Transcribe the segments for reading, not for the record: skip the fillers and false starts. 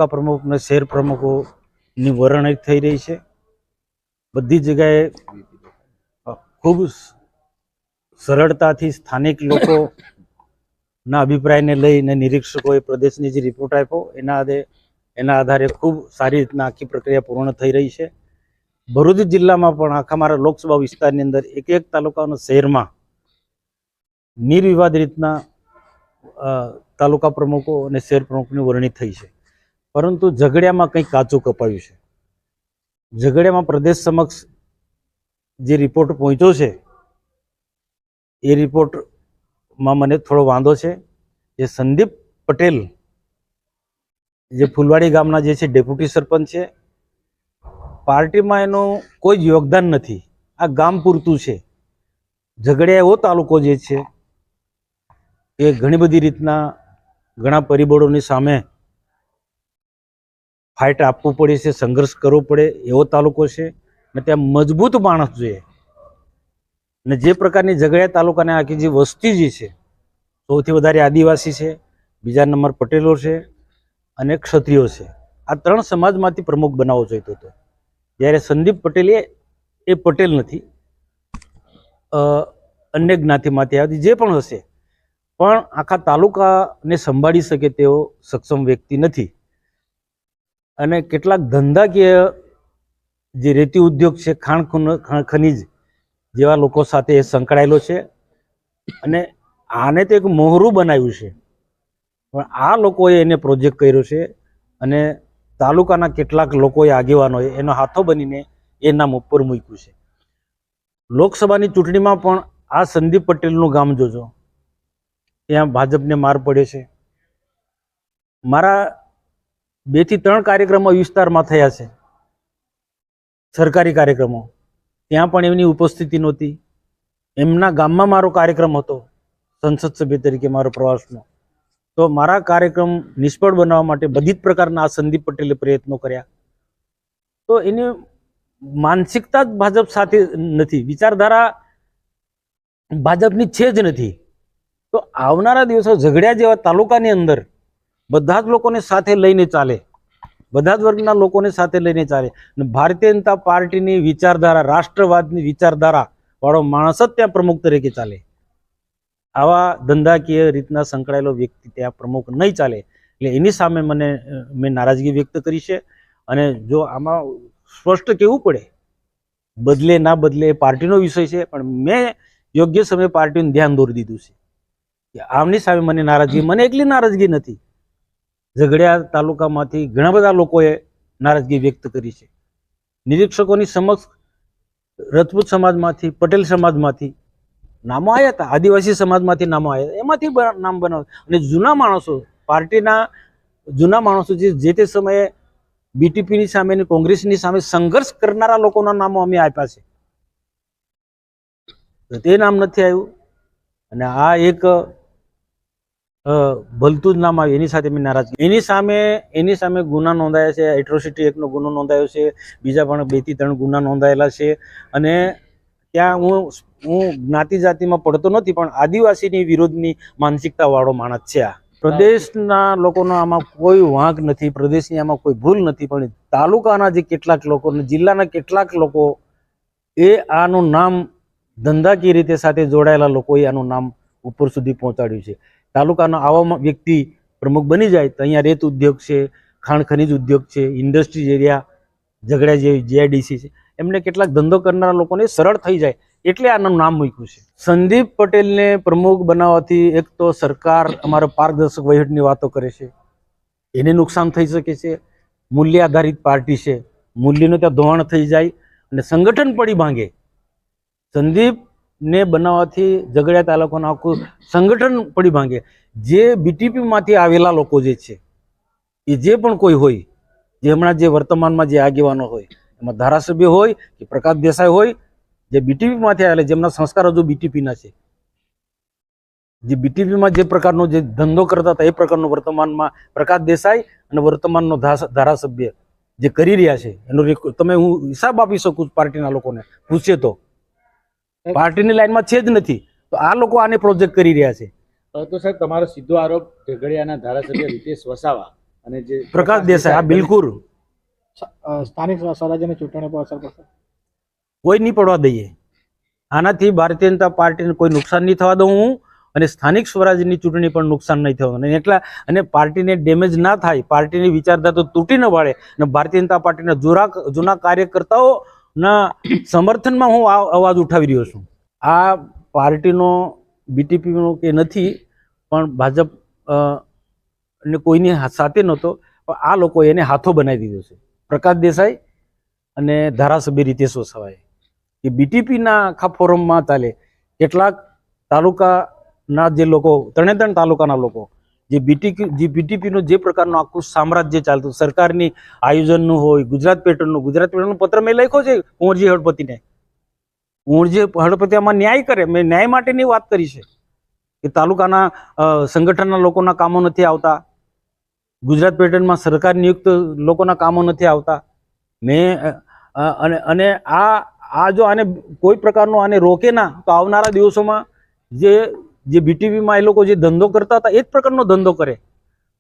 प्रमुख ने शहर प्रमुखों ની વરણી થઈ રહી છે। બધી જગ્યાએ ખૂબ સરળતાથી સ્થાનિક લોકોના અભિપ્રાયને લઈને નિરીક્ષકોએ પ્રદેશની જે રિપોર્ટ આપ્યો એના આધારે ખૂબ સારી રીતના આખી પ્રક્રિયા પૂર્ણ થઈ રહી છે। ભરૂચ જિલ્લામાં પણ આખા મારા લોકસભા વિસ્તારની અંદર એક એક તાલુકાના શહેરમાં નિર્વિવાદ રીતના તાલુકા પ્રમુખો અને શહેર પ્રમુખની વરણી થઈ છે। પરંતુ ઝઘડિયામાં કંઈક કાચું કપાયું છે। ઝઘડિયામાં પ્રદેશ સમક્ષ જે રિપોર્ટ પહોંચ્યો છે એ રિપોર્ટમાં મને થોડો વાંધો છે। જે સંદીપ પટેલ જે ફૂલવાડી ગામના જે છે ડેપ્યુટી સરપંચ છે, પાર્ટીમાં એનું કોઈ જ યોગદાન નથી, આ ગામ પૂરતું છે। ઝઘડિયા એવો તાલુકો જે છે એ ઘણી બધી રીતના ઘણા પરિબળોની સામે ફાઇટ આપવું પડે છે, સંઘર્ષ કરવો પડે એવો તાલુકો છે અને ત્યાં મજબૂત માણસ જોઈએ। અને જે પ્રકારની ઝઘડિયા તાલુકાને આખી જે વસ્તી જે છે સૌથી વધારે આદિવાસી છે, બીજા નંબર પટેલો છે અને ક્ષત્રિયો છે। આ ત્રણ સમાજમાંથી પ્રમુખ બનાવવો જોઈતો હતો। જ્યારે સંદીપ પટેલ એ પટેલ નથી, અન્ય જ્ઞાતિમાંથી આવતી જે પણ હશે, પણ આખા તાલુકાને સંભાળી શકે તેવો સક્ષમ વ્યક્તિ નથી। અને કેટલાક ધંધાકીય જે રેતી ઉદ્યોગ છે, ખાણ ખનીજ જેવા લોકો સાથે એ સંકળાયેલો છે અને આને તો એક મોહરું બનાવ્યું છે, પણ આ લોકોએ એને પ્રોજેક્ટ કર્યો છે અને તાલુકાના કેટલાક લોકોએ આગેવાનોએ એનો હાથો બનીને એ નામ ઉપર મૂક્યું છે। લોકસભાની ચૂંટણીમાં પણ આ સંદીપ પટેલનું ગામ જોજો, ત્યાં ભાજપને માર પડે છે। મારા 2 થી 3 કાર્યક્રમો વિસ્તારમાં થયા છે, સરકારી કાર્યક્રમો, ત્યાં પણ એમની ઉપસ્થિતિ નહોતી। એમના ગામમાં મારો કાર્યક્રમ હતો સંસદ સભ્ય તરીકે મારો પ્રવાસનો, તો મારા કાર્યક્રમ નિષ્ફળ બનાવવા માટે બધી જ પ્રકારના આ સંદીપ પટેલે પ્રયત્નો કર્યા। તો એની માનસિકતા જ ભાજપ સાથે નથી, વિચારધારા ભાજપની છે જ નથી। તો આવનારા દિવસો ઝઘડિયા જેવા તાલુકાની અંદર બધા જ લોકોને સાથે લઈને ચાલે, બધા જ વર્ગના લોકોને સાથે લઈને ચાલે અને ભારતીય જનતા પાર્ટીની વિચારધારા, રાષ્ટ્રવાદની વિચારધારા વાળો માણસ જ ત્યાં પ્રમુખ તરીકે ચાલે। આવા ધંધાકીય રીતના સંકળાયેલો વ્યક્તિ ત્યાં પ્રમુખ નહીં ચાલે। એટલે એની સામે મેં નારાજગી વ્યક્ત કરી છે। અને જો આમાં સ્પષ્ટ કહેવું પડે, બદલે ના બદલે એ પાર્ટીનો વિષય છે, પણ મેં યોગ્ય સમયે પાર્ટીનું ધ્યાન દોરી દીધું છે કે આમની સામે મને એકલી નારાજગી નથી, ઝઘડિયા તાલુકામાંથી ઘણા બધા લોકોએ નારાજગી વ્યક્ત કરી છે। નિરીક્ષકોની સમક્ષ રજપૂત સમાજમાંથી, પટેલ સમાજમાંથી નામો આવ્યા હતા, આદિવાસી સમાજમાંથી નામો આવ્યા હતા, એમાંથી નામ બનાવ અને જૂના માણસો, પાર્ટીના જૂના માણસો જે તે સમયે બીટીપીની સામે અને કોંગ્રેસની સામે સંઘર્ષ કરનારા લોકોના નામો અમે આપ્યા છે, તે નામ નથી આવ્યું। અને આ એક ભલતું જ નામ આવ્યું, એની સાથે મેં નારાજગી, એની સામે ગુના નોંધાયા છે, એટ્રોસિટી એક્ટનો ગુનો નોંધાયો છે, બીજા પણ 2 થી 3 ગુના નોંધાયેલા છે। અને ત્યાં હું જ્ઞાતિ જાતિમાં પડતો નથી, પણ આદિવાસીની વિરોધની માનસિકતા વાળો માણસ છે। આ પ્રદેશના લોકોનો આમાં કોઈ વાંક નથી, પ્રદેશની આમાં કોઈ ભૂલ નથી, પણ તાલુકાના જે કેટલાક લોકો, જિલ્લાના કેટલાક લોકો એ આનું નામ ધંધાકીય રીતે સાથે જોડાયેલા લોકોએ આનું નામ ઉપર સુધી પહોંચાડ્યું છે। તાલુકાનો આવો વ્યક્તિ પ્રમુખ બની જાય તો અહીંયા રેત ઉદ્યોગ છે, ખાણ ખનીજ ઉદ્યોગ છે, ઇન્ડસ્ટ્રીઝ એરિયા, ઝઘડિયા જેવી જીઆઈડીસી છે, એમને કેટલાક ધંધો કરનારા લોકોને સરળ થઈ જાય એટલે આનું નામ મૂક્યું છે। સંદીપ પટેલને પ્રમુખ બનાવવાથી એક તો સરકાર અમારો પારદર્શક વહીવટની વાતો કરે છે, એને નુકસાન થઈ શકે છે। મૂલ્ય આધારિત પાર્ટી છે, મૂલ્યનું ત્યાં ધોવાણ થઈ જાય અને સંગઠન પડી ભાંગે। સંદીપને બનાવવાથી ઝઘડિયા તાલુકાનું આખું સંગઠન પડી ભાંગે। જે બીટીપીમાંથી આવેલા લોકો જે છે, એ જે પણ કોઈ હોય, જે હમણાં જે વર્તમાનમાં જે આગેવાનો હોય, એમાં ધારાસભ્ય હોય કે પ્રકાશ દેસાઈ હોય, જે બીટીપીમાંથી આવેલા, જેમના સંસ્કાર હજુ બીટીપીના છે, જે બીટીપીમાં જે પ્રકારનો જે ધંધો કરતા હતા એ પ્રકારનો વર્તમાનમાં પ્રકાશ દેસાઈ અને વર્તમાનનો ધારાસભ્ય જે કરી રહ્યા છે એનો તમે હું હિસાબ આપી શકું પાર્ટીના લોકોને પૂછે તો। પાર્ટીની લાઈનમાં છે જ નથી, તો આ લોકો આને પ્રોજેક્ટ કરી રહ્યા છે। તો સાહેબ, તમારો સીધો આરોપ ઝઘડિયાના ધારાસભ્ય રીતેશ વસાવા અને જે પ્રકાશ દેસાઈ, આ બિલકુલ સ્થાનિક સ્વરાજ્યની ચૂંટણી પર અસર પડશે? કોઈ નહીં પડવા દઈએ. આનાથી ભારતીય જનતા પાર્ટીને કોઈ નુકસાન નહીં થવા દઉં હું, અને સ્થાનિક સ્વરાજ્યની ચૂંટણી પણ નુકસાન નહીં થવાનું. અને એટલા અને પાર્ટીને ડેમેજ ના થાય, પાર્ટીની વિચારધારા તો તૂટી ન પાડે, અને ભારતીય જનતા પાર્ટીના જૂના કાર્યકર્તાઓના સમર્થનમાં હું આ અવાજ ઉઠાવી રહ્યો છું. આ પાર્ટીનો બીટીપીનો કે નથી, પણ ભાજપ ને કોઈની સાથે નહોતો, પણ આ લોકોએ એને હાથો બનાવી દીધો છે. પ્રકાશ દેસાઈ અને ધારાસભ્ય રીતેશ વસાવાએ કે બીટીપીના આખા ફોરમમાં ચાલે. કેટલાક તાલુકાના જે લોકો, 3 તાલુકાના લોકો જે બીટીપીનું જે પ્રકારનું આખું સામ્રાજ્ય ચાલતું, સરકારની આયોજનનું હોય, ગુજરાત પેટર્નનું પત્ર મેં લખ્યો છે કુંવરજી હળપતિને. કુંવરજી હળપતિ આમાં ન્યાય કરે. મેં ન્યાય માટેની વાત કરી છે કે તાલુકાના સંગઠનના લોકોના કામો નથી આવતા, ગુજરાત પેટર્નમાં સરકાર નિયુક્ત લોકોના કામો નથી આવતા. અને આ જો આને કોઈ પ્રકારનો આને રોકે ના, તો આવનારા દિવસોમાં જે બીટીપીમાં એ લોકો જે ધંધો કરતા હતા એ જ પ્રકારનો ધંધો કરે.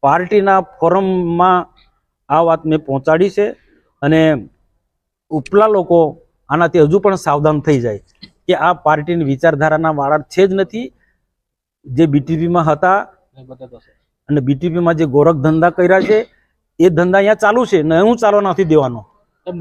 પાર્ટીના ફોરમમાં આ વાત મેં પહોંચાડી છે, અને ઉપલા લોકો આનાથી હજુ પણ સાવધાન થઈ જાય કે આ પાર્ટીની વિચારધારાના વાળા છે જ નથી. જે બીટીપીમાં હતા અને બીટીપીમાં જે ગોરખ ધંધા કર્યા છે એ ધંધા અહીંયા ચાલુ છે ને હું ચાલવા નથી દેવાનો.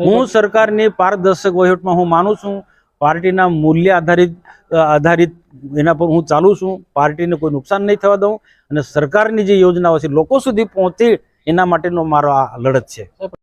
હું સરકારની પારદર્શક વહીવટમાં હું માનું છું. પાર્ટીના મૂલ્ય આધારિત એના પર હું ચાલું છું. પાર્ટીને કોઈ નુકસાન નહીં થવા દઉં, અને સરકારની જે યોજનાઓ છે લોકો સુધી પહોંચે એના માટેનો મારો આ લડત છે.